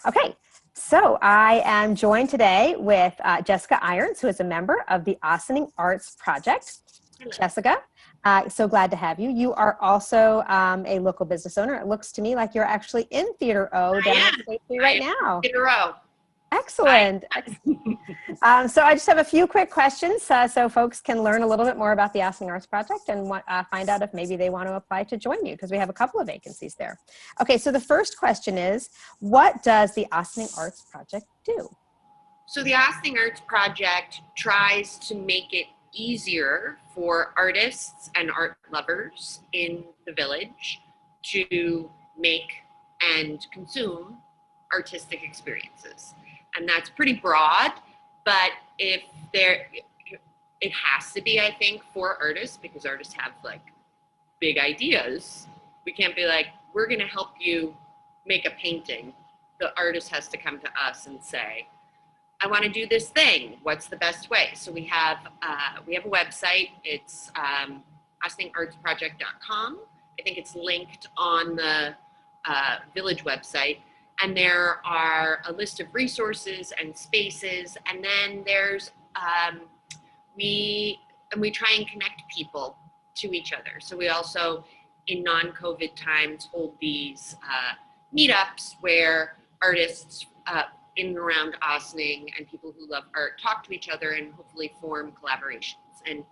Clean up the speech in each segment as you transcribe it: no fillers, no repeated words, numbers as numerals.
Okay, so I am joined today with Jessica Irons, who is a member of the Ossining Arts Project. Hello. Jessica, so glad to have you. You are also a local business owner. It looks to me like you're actually in Theater O down at State Street right now. Theater O. Excellent. So I just have a few quick questions so folks can learn a little bit more about the Ossining Arts Project and find out if maybe they want to apply to join you, because we have a couple of vacancies there. Okay, so the first question is, what does the Ossining Arts Project do? So the Ossining Arts Project tries to make it easier for artists and art lovers in the village to make and consume artistic experiences. And that's pretty broad, but it has to be, I think, for artists, because artists have like big ideas. We can't be like, we're going to help you make a painting. The artist has to come to us and say, I want to do this thing. What's the best way? So we have a website. It's ossiningartsproject.com. I think it's linked on the village website. And there are a list of resources and spaces. And then there's, we try and connect people to each other. So we also, in non-COVID times, hold these meetups where artists in and around Ossining and people who love art talk to each other and hopefully form collaborations. And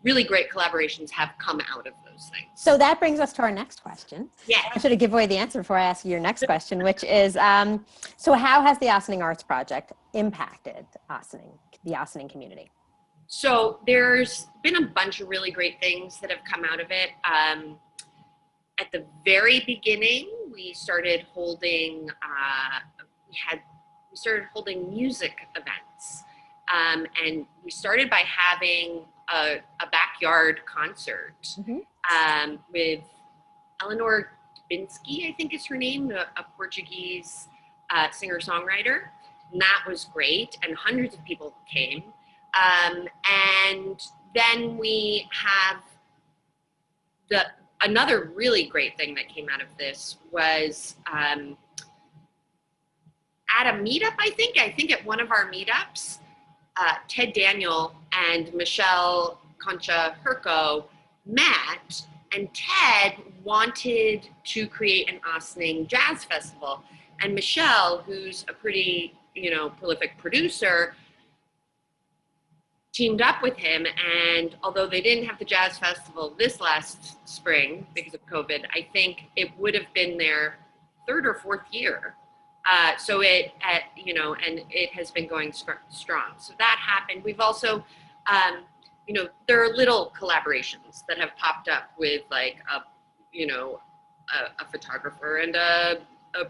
really great collaborations have come out of those things. So that brings us to our next question. Yeah. I should have give away the answer before I ask you your next question, which is, so how has the Ossining Arts Project impacted the Ossining community? So there's been a bunch of really great things that have come out of it. At the very beginning, we started holding, music events. And we started by having a backyard concert with Eleanor Dubinsky, I think is her name, a Portuguese singer-songwriter. And that was great, and hundreds of people came. And then we have another really great thing that came out of this was at a meetup, I think at one of our meetups, Ted Daniel and Michelle Concha Herco met, and Ted wanted to create an Ossining Jazz Festival. And Michelle, who's a pretty, prolific producer, teamed up with him. And although they didn't have the Jazz Festival this last spring because of COVID, I think it would have been their third or fourth year. So and it has been going strong. So that happened. We've also, there are little collaborations that have popped up with like a photographer and a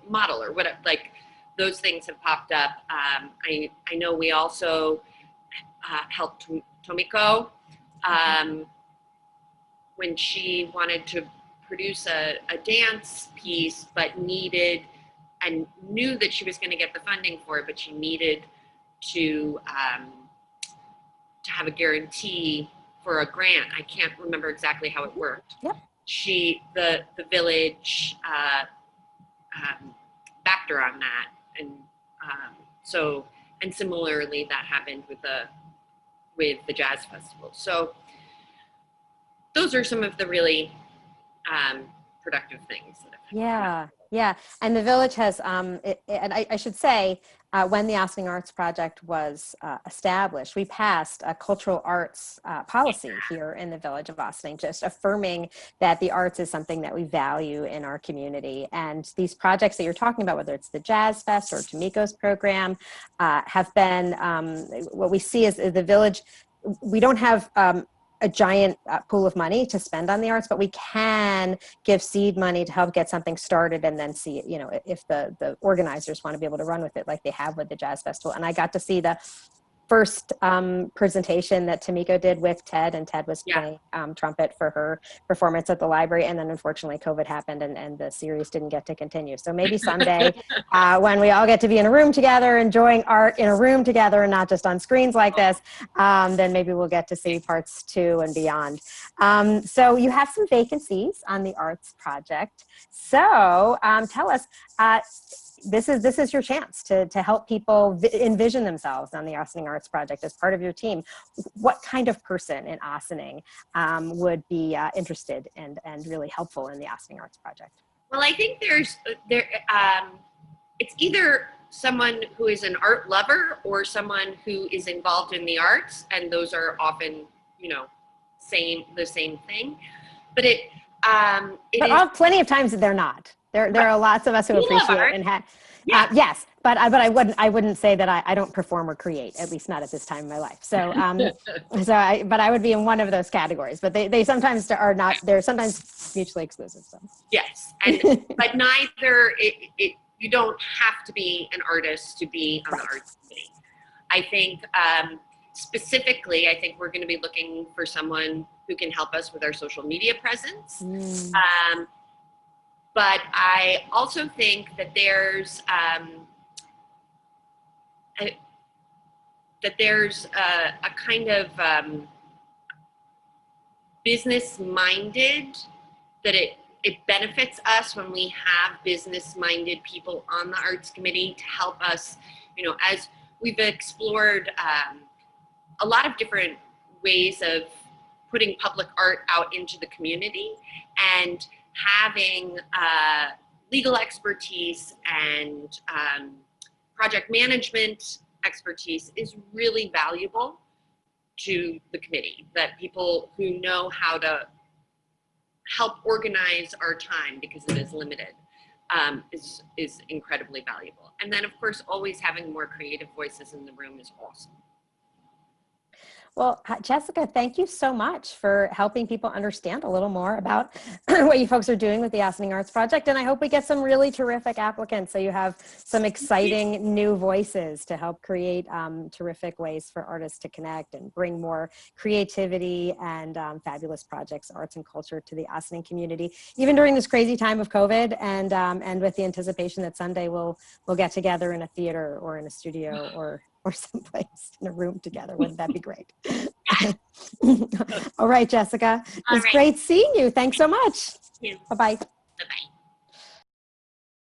model or whatever, like those things have popped up. I know we also helped Tomiko when she wanted to produce a dance piece, but needed and knew that she was going to get the funding for it, but she needed to have a guarantee for a grant. I can't remember exactly how it worked. Yep. The village backed her on that, and and similarly that happened with the jazz festival. So those are some of the really productive things that have happened. Yeah, and the village has, and I should say, when the Ossining Arts Project was established, we passed a cultural arts policy here in the village of Ossining, just affirming that the arts is something that we value in our community. And these projects that you're talking about, whether it's the Jazz Fest or Tomiko's program, have been, what we see is the village, we don't have a giant pool of money to spend on the arts, but we can give seed money to help get something started and then see, if the organizers want to be able to run with it like they have with the Jazz Festival. And I got to see the first presentation that Tamiko did with Ted, and Ted was Yeah. playing trumpet for her performance at the library. And then unfortunately COVID happened, and the series didn't get to continue. So maybe someday when we all get to be in a room together, enjoying art in a room together and not just on screens like this, then maybe we'll get to see parts 2 and beyond. So you have some vacancies on the arts project. So tell us, this is your chance to help people envision themselves on the Ossining Arts Project as part of your team. What kind of person in Ossining would be interested and really helpful in the Ossining Arts Project? Well, I think it's either someone who is an art lover or someone who is involved in the arts, and those are often, the same thing. But plenty of times they're not. There are lots of us who appreciate and have. Yeah. Yes, but I wouldn't say that I don't perform or create, at least not at this time in my life. So but I would be in one of those categories. But they sometimes are not. They're sometimes mutually exclusive. So. Yes, but neither. You don't have to be an artist to be on the arts committee. I think specifically, I think we're going to be looking for someone who can help us with our social media presence. But I also think that there's a kind of business-minded, that it benefits us when we have business-minded people on the arts committee to help us, as we've explored a lot of different ways of putting public art out into the community, and having legal expertise and project management expertise is really valuable to the committee. That people who know how to help organize our time, because it is limited, is incredibly valuable. And then, of course, always having more creative voices in the room is awesome. Well, Jessica, thank you so much for helping people understand a little more about what you folks are doing with the Ossining Arts Project. And I hope we get some really terrific applicants, so you have some exciting new voices to help create terrific ways for artists to connect and bring more creativity and fabulous projects, arts and culture to the Ossining community, even during this crazy time of COVID, and with the anticipation that someday we'll get together in a theater or in a studio or someplace in a room together. Wouldn't that be great? All right, Jessica. It was great seeing you. Thanks so much. Thank you. Bye-bye. Bye-bye.